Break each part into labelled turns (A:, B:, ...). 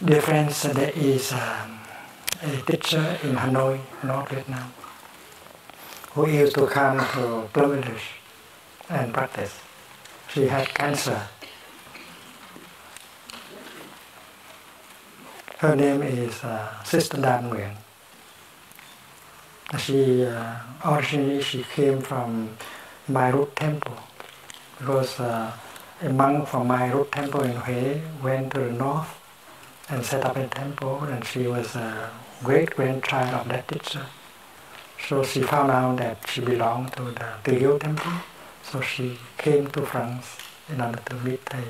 A: Dear friends, there is a teacher in Hanoi, North Vietnam, who used to come to Plum and practice. She had cancer. Her name is Sister Đam Nguyen. She originally she came from my root temple because a monk from my root temple in Hue went to the north and set up a temple, and she was a great-grandchild of that teacher. So she found out that she belonged to the Từ temple, so she came to France in order to meet Thầy.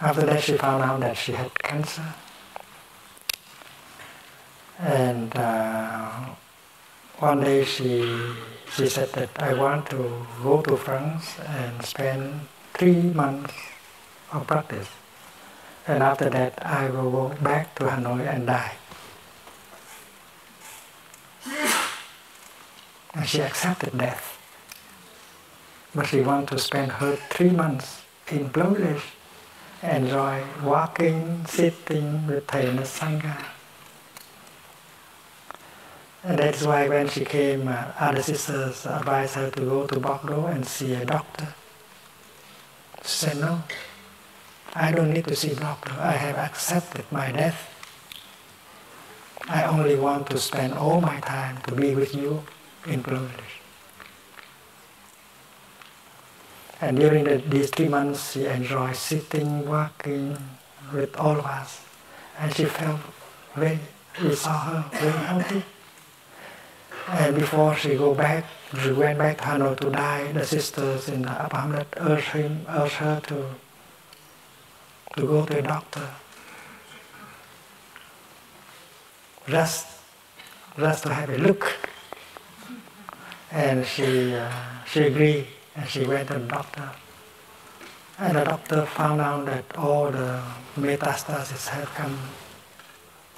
A: After that she found out that she had cancer. And one day she said that I want to go to France and spend 3 months of practice. And after that I will go back to Hanoi and die. And she accepted death. But she wanted to spend her 3 months in Plum, enjoy walking, sitting with Thầy and the Sangha. And that's why when she came, other sisters advised her to go to Bordeaux and see a doctor. She said, no, I don't need to see a doctor. I have accepted my death. I only want to spend all my time to be with you in Plum. And during these 3 months, she enjoyed sitting, walking with all of us. And she felt we saw her very healthy. And before she went back to Hanoi to die, the sisters in the upper hamlet urged her to go to a doctor. Just to have a look. And she agreed, and she went to the doctor. And the doctor found out that all the metastases had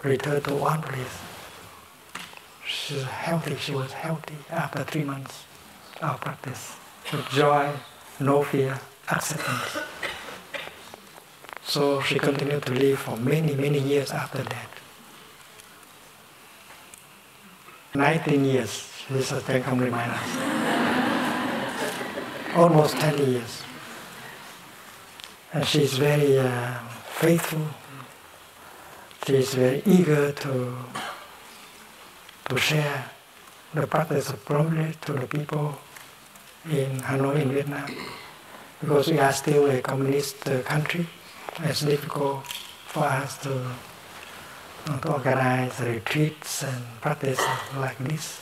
A: returned to one place. She was healthy after 3 months of practice, with joy, no fear, acceptance. So she continued to live for many, many years after that. 19 years, Sister Thich Nhat Hanh remind us. Almost 20 years. And she's very faithful. She's very eager to share the practice of Plum to the people in Hanoi, in Vietnam. Because we are still a communist country, it's difficult for us to organize retreats and practice like this.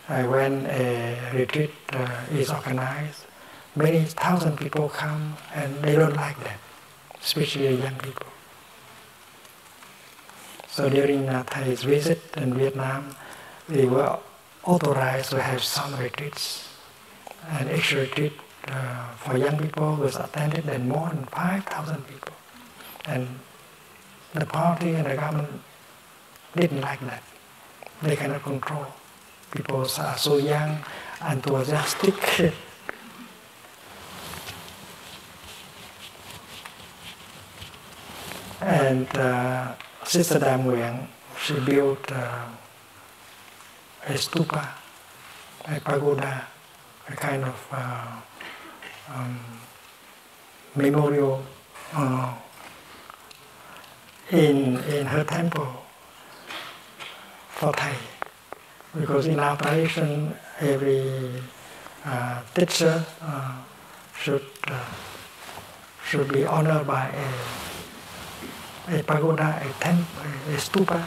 A: When a retreat is organized, many thousand people come and they don't like that, especially young people. So during Thay's visit in Vietnam, we were authorized to have some retreats. And each retreat for young people was attended by more than 5,000 people. And the party and the government didn't like that. They cannot control. People are so young, enthusiastic. And Sister Đam Nguyen, she built a stupa, a pagoda, a kind of memorial in her temple for Thầy. Because in our tradition, every teacher should be honored by a pagoda, a temple, a stupa.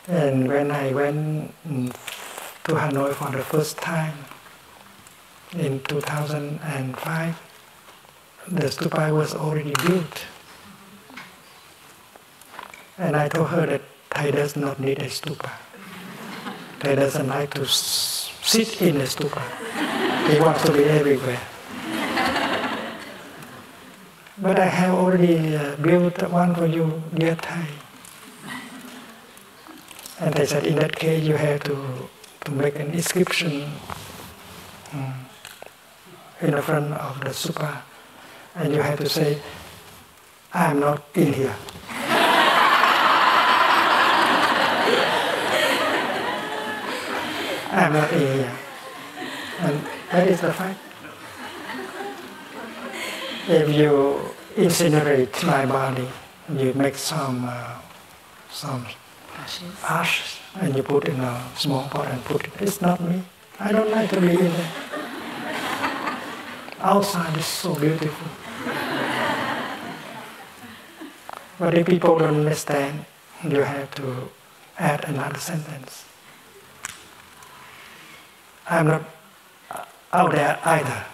A: And when I went to Hanoi for the first time in 2005, the stupa was already built. And I told her that Thầy does not need a stupa. Thầy doesn't like to sit in a stupa. He wants to be everywhere. But I have already built one for you, dear Thầy. And they said, in that case, you have to make an inscription in the front of the stupa. And you have to say, I'm not in here. I'm not in here. And that is the fact. If you incinerate my body, you make some ashes, and you put in a small pot and put it. It's not me. I don't like to be in there. Outside is so beautiful. But if people don't understand, you have to add another sentence. I'm not out there either.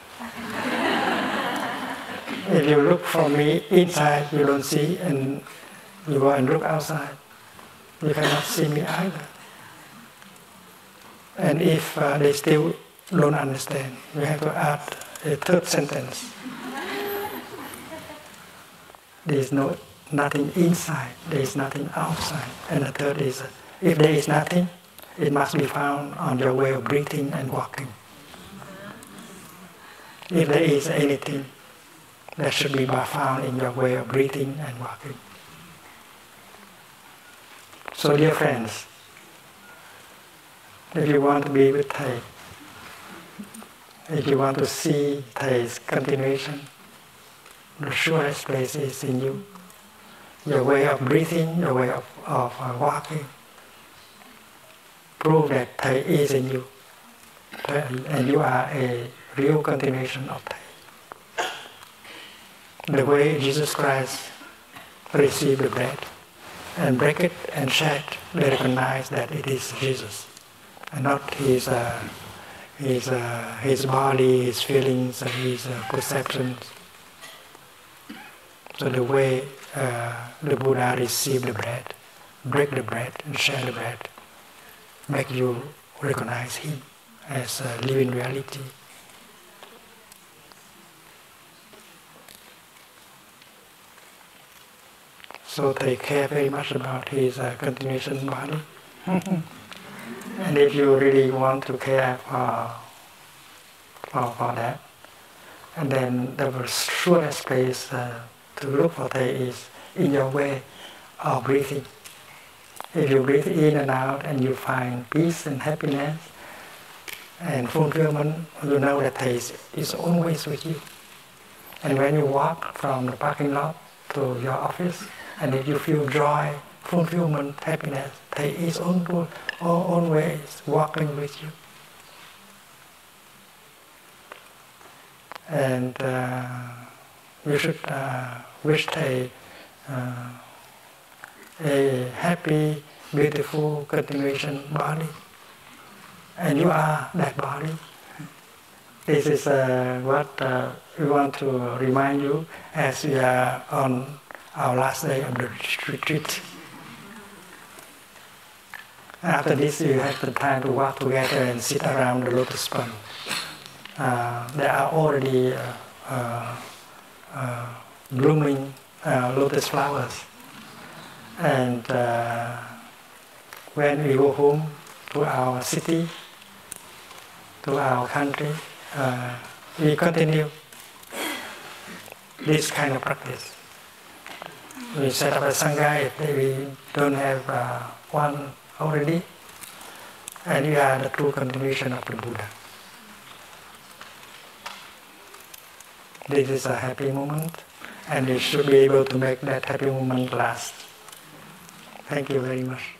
A: If you look for me inside, you don't see, and you go and look outside, you cannot see me either. And if they still don't understand, you have to add a third sentence. There is nothing inside, there is nothing outside. And the third is, if there is nothing, it must be found on your way of breathing and walking. If there is anything, that should be found in your way of breathing and walking. So dear friends, if you want to be with Thầy, if you want to see Thay's continuation, the surest place is in you. Your way of breathing, your way of walking, prove that Thầy is in you, and you are a real continuation of Thầy. The way Jesus Christ received the bread and break it and share it, they recognize that it is Jesus, and not his body, his feelings, his perceptions. So the way the Buddha received the bread, break the bread and share the bread, make you recognize him as a living reality. So they care very much about his continuation body. And if you really want to care for that, and then the surest place to look for Thầy is in your way of breathing. If you breathe in and out and you find peace and happiness and fulfillment, you know that Thầy is always with you. And when you walk from the parking lot to your office, and if you feel joy, fulfillment, happiness, Thầy is always walking with you. And you should wish Thầy a happy, beautiful continuation body. And you are that body. This is what we want to remind you as we are on our last day of the retreat. After this, you have the time to walk together and sit around the lotus pond. There are already blooming lotus flowers. And when we go home to our city, to our country, we continue this kind of practice. We set up a Sangha if we don't have one already, and we are the true continuation of the Buddha. This is a happy moment, and we should be able to make that happy moment last. Thank you very much.